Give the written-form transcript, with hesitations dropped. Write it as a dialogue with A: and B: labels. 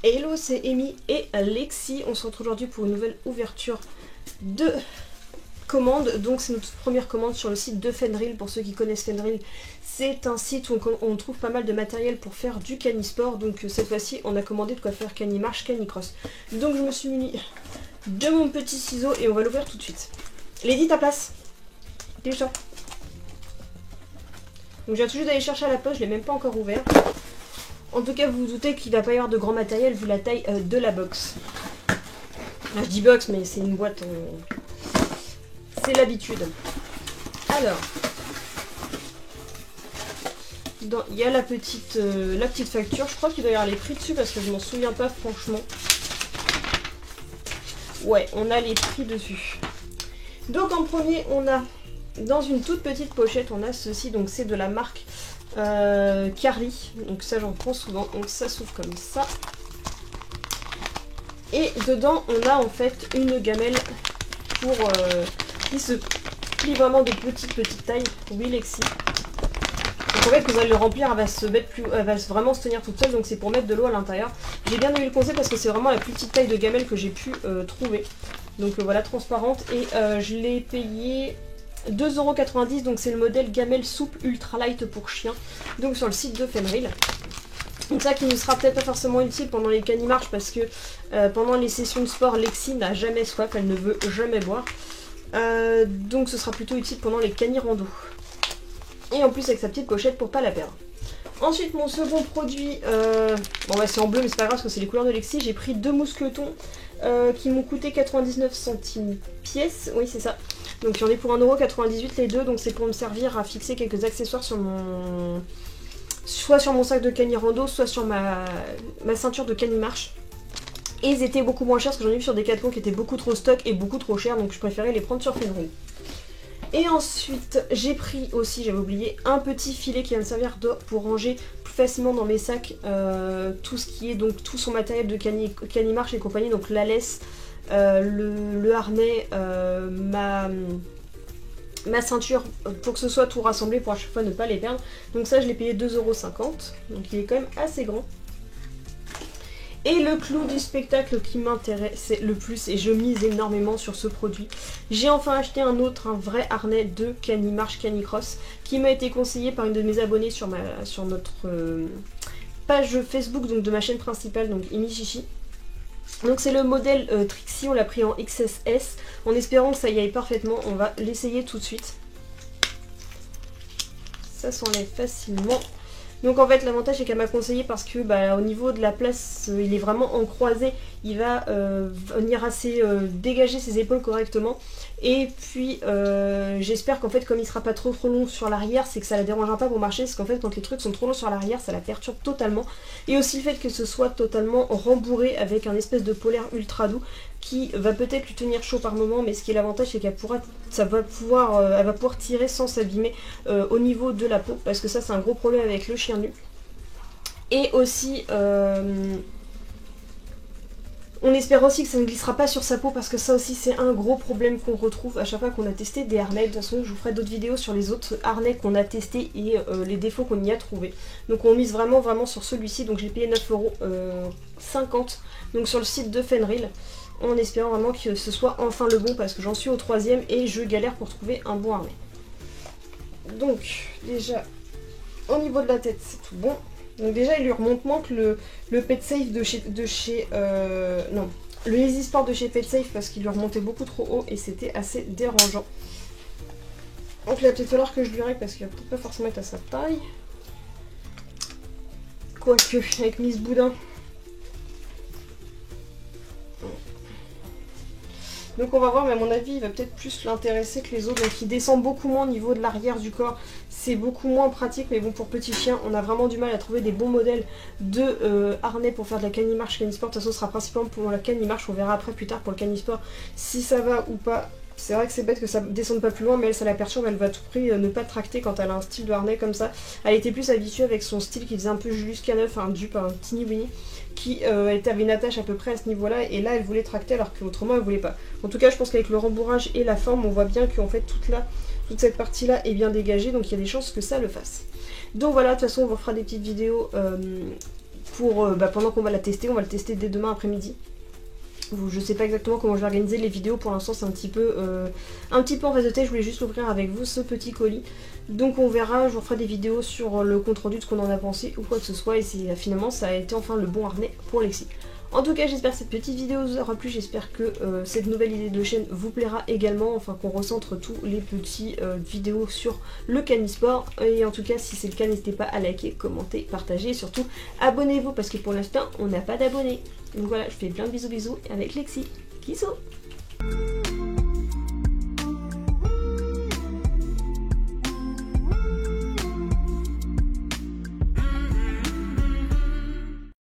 A: Hello, c'est Amy et Lexi. On se retrouve aujourd'hui pour une nouvelle ouverture de commande. Donc c'est notre première commande sur le site de Fenrir. Pour ceux qui connaissent Fenrir, c'est un site où on trouve pas mal de matériel pour faire du canisport. Donc cette fois-ci, on a commandé de quoi faire cani-marche, cani-cross. Donc je me suis muni de mon petit ciseau et on va l'ouvrir tout de suite. Lady, ta place. Déjà. Donc je viens tout juste d'aller chercher à la poche, je l'ai même pas encore ouvert. En tout cas, vous vous doutez qu'il va pas y avoir de grand matériel vu la taille de la box. Là, je dis box, mais c'est une boîte. C'est l'habitude. Alors, il y a la petite facture. Je crois qu'il doit y avoir les prix dessus parce que je m'en souviens pas franchement. Ouais, on a les prix dessus. Donc en premier, on a dans une toute petite pochette, on a ceci. Donc c'est de la marque Carly, donc ça j'en prends souvent, donc ça s'ouvre comme ça. Et dedans on a en fait une gamelle pour qui se plie vraiment de petite taille. Oui Lexi. Donc en fait vous allez le remplir, elle va vraiment se tenir toute seule, donc c'est pour mettre de l'eau à l'intérieur. J'ai bien aimé le concept parce que c'est vraiment la plus petite taille de gamelle que j'ai pu trouver. Donc voilà, transparente, et je l'ai payé 2,90 €, donc c'est le modèle gamelle souple ultra light pour chien, donc sur le site de Fenrir. Donc ça qui ne sera peut-être pas forcément utile pendant les cani-marches parce que pendant les sessions de sport, Lexi n'a jamais soif, elle ne veut jamais boire. Donc ce sera plutôt utile pendant les cani-rando. Et en plus avec sa petite pochette pour pas la perdre. Ensuite mon second produit, bon bah c'est en bleu mais c'est pas grave parce que c'est les couleurs de Lexi. J'ai pris deux mousquetons qui m'ont coûté 99 centimes pièce, oui c'est ça. Donc j'en ai pour 1,98 € les deux, donc c'est pour me servir à fixer quelques accessoires sur mon... soit sur mon sac de cani rando, soit sur ma ceinture de cani marche. Et ils étaient beaucoup moins chers parce que j'en ai vu sur des Decathlon qui étaient beaucoup trop stock et beaucoup trop chers, donc je préférais les prendre sur Fenrir. Et ensuite j'ai pris aussi, j'avais oublié, un petit filet qui va me servir pour ranger plus facilement dans mes sacs tout ce qui est donc tout son matériel de cani marche et compagnie, donc la laisse, le harnais, ma ceinture, pour que ce soit tout rassemblé pour à chaque fois ne pas les perdre. Donc ça je l'ai payé 2,50 €, donc il est quand même assez grand. Et le clou du spectacle qui m'intéresse le plus, et je mise énormément sur ce produit, j'ai enfin acheté un vrai harnais de cani-marche, cani-cross, qui m'a été conseillé par une de mes abonnées sur notre page Facebook, donc de ma chaîne principale, donc Amy Chichi. Donc c'est le modèle Trixie, on l'a pris en XSS, en espérant que ça y aille parfaitement. On va l'essayer tout de suite. Ça s'enlève facilement. Donc en fait l'avantage c'est qu'elle m'a conseillé parce que au niveau de la place il est vraiment en croisé, il va venir assez dégager ses épaules correctement. Et puis j'espère qu'en fait comme il sera pas trop long sur l'arrière, c'est que ça la dérangera pas pour marcher, parce qu'en fait quand les trucs sont trop longs sur l'arrière ça la perturbe totalement. Et aussi le fait que ce soit totalement rembourré avec un espèce de polaire ultra doux qui va peut-être lui tenir chaud par moment, mais ce qui est l'avantage c'est qu'elle va pouvoir tirer sans s'abîmer au niveau de la peau, parce que ça c'est un gros problème avec le chien nu. Et aussi on espère aussi que ça ne glissera pas sur sa peau, parce que ça aussi c'est un gros problème qu'on retrouve à chaque fois qu'on a testé des harnais. De toute façon je vous ferai d'autres vidéos sur les autres harnais qu'on a testés et les défauts qu'on y a trouvé. Donc on mise vraiment sur celui-ci, donc j'ai payé 9,50 € donc sur le site de Fenrir, en espérant vraiment que ce soit enfin le bon, parce que j'en suis au 3e et je galère pour trouver un bon harnais. Donc déjà au niveau de la tête c'est tout bon. Donc déjà il lui remonte moins que le Pet Safe non, le Easy Sport de chez Pet Safe, parce qu'il lui remontait beaucoup trop haut et c'était assez dérangeant. Donc il va peut-être falloir que je lui règle parce qu'il va peut-être pas forcément être à sa taille. Quoique avec Miss Boudin. Donc on va voir, mais à mon avis il va peut-être plus l'intéresser que les autres. Donc il descend beaucoup moins au niveau de l'arrière du corps, c'est beaucoup moins pratique, mais bon pour petit chien on a vraiment du mal à trouver des bons modèles de harnais pour faire de la cani-marche, cani-sport. De toute façon ce sera principalement pour la cani-marche, on verra après plus tard pour le cani-sport si ça va ou pas. C'est vrai que c'est bête que ça descende pas plus loin, mais elle ça la perturbe, elle va à tout prix ne pas tracter quand elle a un style de harnais comme ça. Elle était plus habituée avec son style qui faisait un peu Julius K9, un dupe, un teeny weeny, qui avait une attache à peu près à ce niveau là, et là elle voulait tracter alors qu'autrement elle voulait pas. En tout cas je pense qu'avec le rembourrage et la forme on voit bien qu'en fait toute cette partie là est bien dégagée, donc il y a des chances que ça le fasse. Donc voilà, de toute façon on vous fera des petites vidéos pour pendant qu'on va la tester. On va le tester dès demain après-midi. Je sais pas exactement comment je vais organiser les vidéos, pour l'instant c'est un petit peu en phase de test, je voulais juste ouvrir avec vous ce petit colis. Donc on verra, je vous ferai des vidéos sur le compte rendu de ce qu'on en a pensé ou quoi que ce soit, et finalement ça a été enfin le bon harnais pour Lexi. En tout cas j'espère que cette petite vidéo vous aura plu, j'espère que cette nouvelle idée de chaîne vous plaira également, enfin qu'on recentre tous les petits vidéos sur le Canisport. Et en tout cas si c'est le cas n'hésitez pas à liker, commenter, partager et surtout abonnez-vous parce que pour l'instant on n'a pas d'abonnés. Donc voilà, je fais plein de bisous avec Lexi. Bisous.